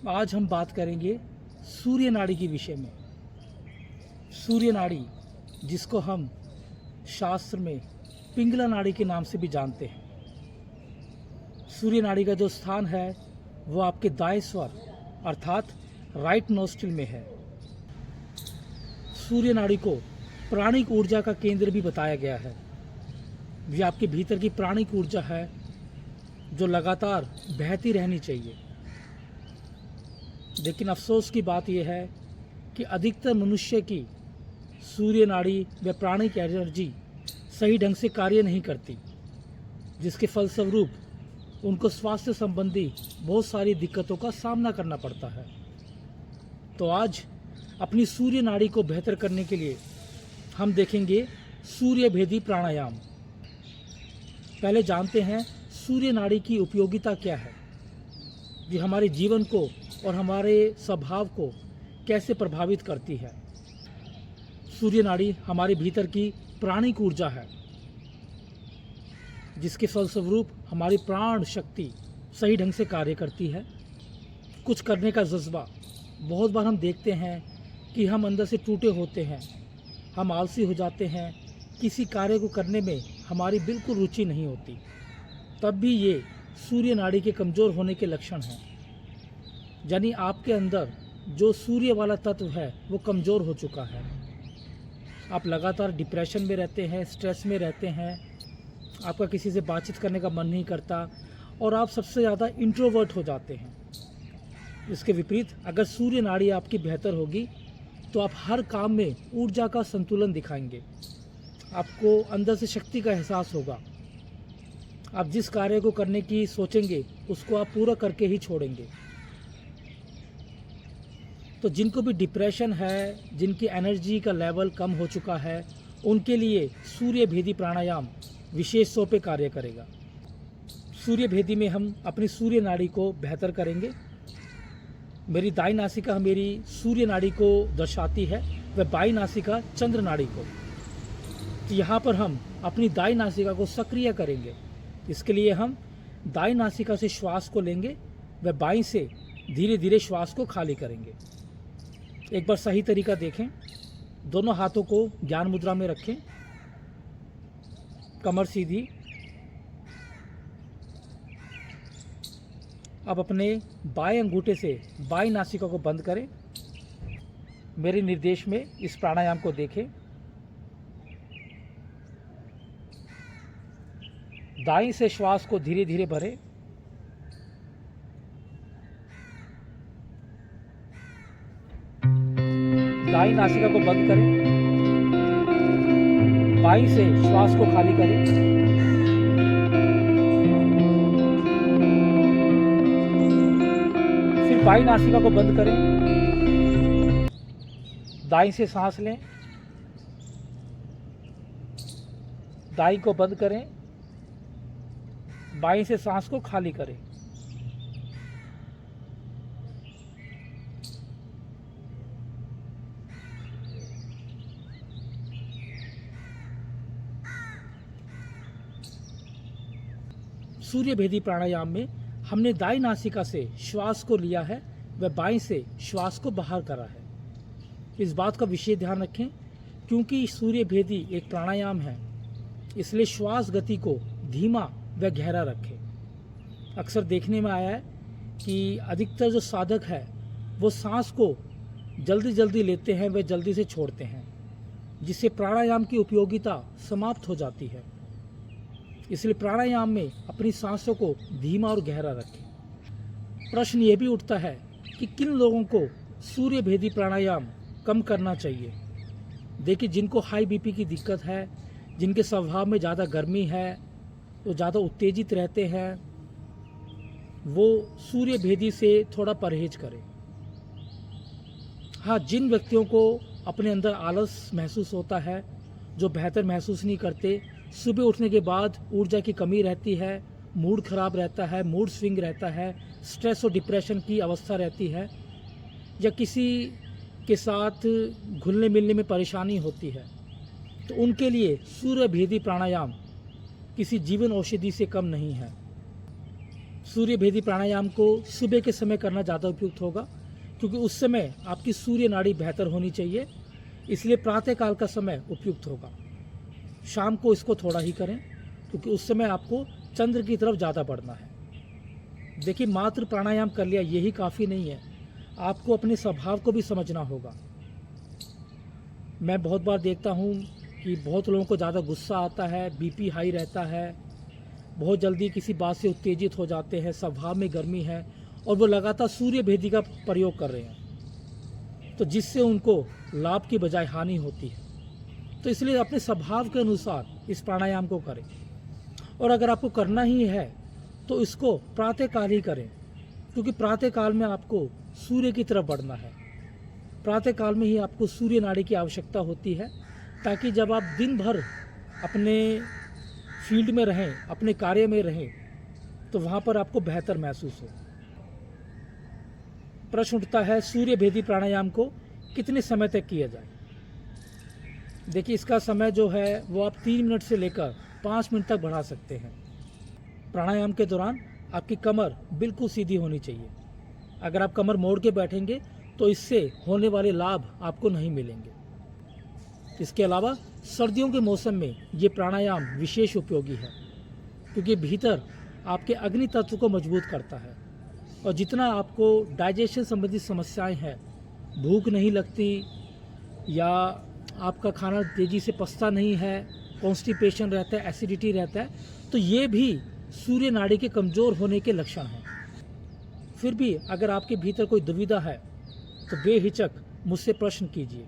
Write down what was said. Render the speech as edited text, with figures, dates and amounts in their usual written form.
आज हम बात करेंगे सूर्य नाड़ी के विषय में। सूर्य नाड़ी, जिसको हम शास्त्र में पिंगला नाड़ी के नाम से भी जानते हैं। सूर्य नाड़ी का जो स्थान है वो आपके दाएं स्वर अर्थात राइट नोस्ट्रिल में है। सूर्य नाड़ी को प्राणिक ऊर्जा का केंद्र भी बताया गया है। ये आपके भीतर की प्राणिक ऊर्जा है जो लगातार बहती रहनी चाहिए। लेकिन अफसोस की बात यह है कि अधिकतर मनुष्य की सूर्य नाड़ी व प्राणिक एनर्जी सही ढंग से कार्य नहीं करती, जिसके फलस्वरूप उनको स्वास्थ्य संबंधी बहुत सारी दिक्कतों का सामना करना पड़ता है। तो आज अपनी सूर्य नाड़ी को बेहतर करने के लिए हम देखेंगे सूर्य भेदी प्राणायाम। पहले जानते हैं सूर्य नाड़ी की उपयोगिता क्या है, ये हमारे जीवन को और हमारे स्वभाव को कैसे प्रभावित करती है। सूर्य नाड़ी हमारे भीतर की प्राणिक ऊर्जा है, जिसके फलस्वरूप हमारी प्राण शक्ति सही ढंग से कार्य करती है। कुछ करने का जज्बा, बहुत बार हम देखते हैं कि हम अंदर से टूटे होते हैं, हम आलसी हो जाते हैं, किसी कार्य को करने में हमारी बिल्कुल रुचि नहीं होती। तब भी ये सूर्य नाड़ी के कमज़ोर होने के लक्षण हैं। यानी आपके अंदर जो सूर्य वाला तत्व है वो कमज़ोर हो चुका है। आप लगातार डिप्रेशन में रहते हैं, स्ट्रेस में रहते हैं, आपका किसी से बातचीत करने का मन नहीं करता और आप सबसे ज़्यादा इंट्रोवर्ट हो जाते हैं। इसके विपरीत अगर सूर्य नाड़ी आपकी बेहतर होगी तो आप हर काम में ऊर्जा का संतुलन दिखाएंगे। आपको अंदर से शक्ति का एहसास होगा। आप जिस कार्य को करने की सोचेंगे उसको आप पूरा करके ही छोड़ेंगे। तो जिनको भी डिप्रेशन है, जिनकी एनर्जी का लेवल कम हो चुका है, उनके लिए सूर्य भेदी प्राणायाम विशेष तौर पे कार्य करेगा। सूर्य भेदी में हम अपनी सूर्य नाड़ी को बेहतर करेंगे। मेरी दाई नासिका मेरी सूर्य नाड़ी को दर्शाती है, वह बाई नासिका चंद्र नाड़ी को। तो यहाँ पर हम अपनी दाई नासिका को सक्रिय करेंगे। इसके लिए हम दाई नासिका से श्वास को लेंगे व बाई से धीरे धीरे श्वास को खाली करेंगे। एक बार सही तरीका देखें। दोनों हाथों को ज्ञान मुद्रा में रखें, कमर सीधी। अब अपने बाएं अंगूठे से बाई नासिका को बंद करें। मेरे निर्देश में इस प्राणायाम को देखें। दाईं से श्वास को धीरे धीरे भरें। दाईं नासिका को बंद करें। बाईं से श्वास को खाली करें। फिर बाईं नासिका को बंद करें। दाईं से सांस लें। दाईं को बंद करें। बाईं से सांस को खाली करें। सूर्य भेदी प्राणायाम में हमने दाई नासिका से श्वास को लिया है व बाईं से श्वास को बाहर करा है। इस बात का विशेष ध्यान रखें क्योंकि सूर्य भेदी एक प्राणायाम है, इसलिए श्वास गति को धीमा व गहरा रखें। अक्सर देखने में आया है कि अधिकतर जो साधक है वो सांस को जल्दी जल्दी लेते हैं व जल्दी से छोड़ते हैं, जिससे प्राणायाम की उपयोगिता समाप्त हो जाती है। इसलिए प्राणायाम में अपनी सांसों को धीमा और गहरा रखें। प्रश्न ये भी उठता है कि किन लोगों को सूर्य भेदी प्राणायाम कम करना चाहिए। देखिए, जिनको हाई बीपी की दिक्कत है, जिनके स्वभाव में ज़्यादा गर्मी है, तो ज़्यादा उत्तेजित रहते हैं, वो सूर्य भेदी से थोड़ा परहेज करें। हाँ, जिन व्यक्तियों को अपने अंदर आलस महसूस होता है, जो बेहतर महसूस नहीं करते, सुबह उठने के बाद ऊर्जा की कमी रहती है, मूड खराब रहता है, मूड स्विंग रहता है, स्ट्रेस और डिप्रेशन की अवस्था रहती है, या किसी के साथ घुलने मिलने में परेशानी होती है, तो उनके लिए सूर्य भेदी प्राणायाम किसी जीवन औषधि से कम नहीं है। सूर्य भेदी प्राणायाम को सुबह के समय करना ज़्यादा उपयुक्त होगा, क्योंकि उस समय आपकी सूर्य नाड़ी बेहतर होनी चाहिए, इसलिए प्रातःकाल का समय उपयुक्त होगा। शाम को इसको थोड़ा ही करें, क्योंकि उस समय आपको चंद्र की तरफ ज़्यादा बढ़ना है। देखिए, मात्र प्राणायाम कर लिया यही काफ़ी नहीं है, आपको अपने स्वभाव को भी समझना होगा। मैं बहुत बार देखता हूँ कि बहुत लोगों को ज़्यादा गुस्सा आता है, बीपी हाई रहता है, बहुत जल्दी किसी बात से उत्तेजित हो जाते हैं, स्वभाव में गर्मी है, और वो लगातार सूर्य भेदी का प्रयोग कर रहे हैं, तो जिससे उनको लाभ की बजाय हानि होती है। तो इसलिए अपने स्वभाव के अनुसार इस प्राणायाम को करें, और अगर आपको करना ही है तो इसको प्रातःकाल ही करें, क्योंकि प्रातःकाल में आपको सूर्य की तरफ बढ़ना है। प्रातःकाल में ही आपको सूर्य नाड़ी की आवश्यकता होती है, ताकि जब आप दिन भर अपने फील्ड में रहें, अपने कार्य में रहें, तो वहाँ पर आपको बेहतर महसूस हो। प्रश्न उठता है, सूर्य भेदी प्राणायाम को कितने समय तक किया जाए? देखिए, इसका समय जो है वो आप 3 मिनट से लेकर 5 मिनट तक बढ़ा सकते हैं। प्राणायाम के दौरान आपकी कमर बिल्कुल सीधी होनी चाहिए। अगर आप कमर मोड़ के बैठेंगे तो इससे होने वाले लाभ आपको नहीं मिलेंगे। इसके अलावा सर्दियों के मौसम में ये प्राणायाम विशेष उपयोगी है, क्योंकि भीतर आपके अग्नि तत्व को मजबूत करता है, और जितना आपको डाइजेशन संबंधी समस्याएं हैं, भूख नहीं लगती या आपका खाना तेज़ी से पचता नहीं है, कॉन्स्टिपेशन रहता है, एसिडिटी रहता है, तो ये भी सूर्य नाड़ी के कमज़ोर होने के लक्षण हैं। फिर भी अगर आपके भीतर कोई दुविधा है तो बेहिचक मुझसे प्रश्न कीजिए।